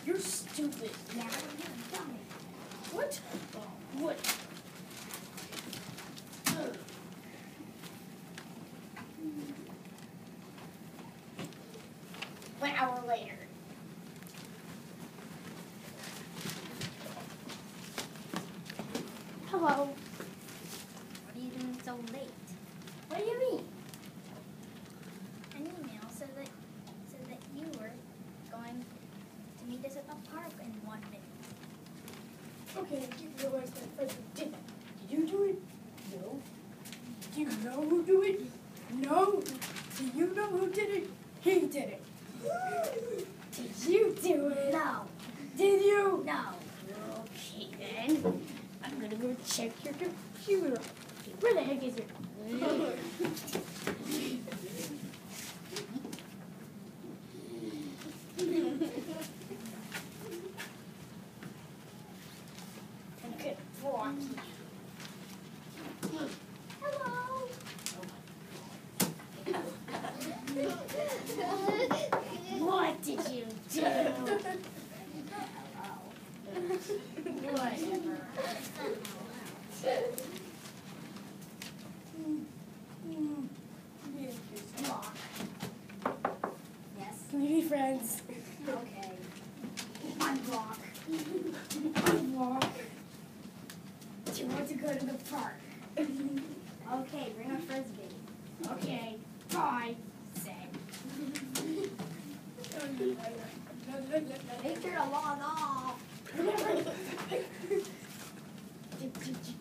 You're stupid. Yeah, you're a dummy. What? What? 1 hour later. Hello. What are you doing so late? What do you mean? An email said that you were going to meet us at the park in 1 minute. Okay, I didn't realize that person did that. Did you do it? No. Do you know who did it? No. Do you know who did it? He did it. Did you do it? No. Did you? No. Okay then. I'm gonna go check your computer. Where the heck is it? Okay, Rocky. Hello. What did you do? Whatever. Block. Yes. Can we be friends? Okay. Unblock. Unblock. Do you want to go to the park? Okay, bring a frisbee. Okay. Bye. Say. Make sure to log off. Did you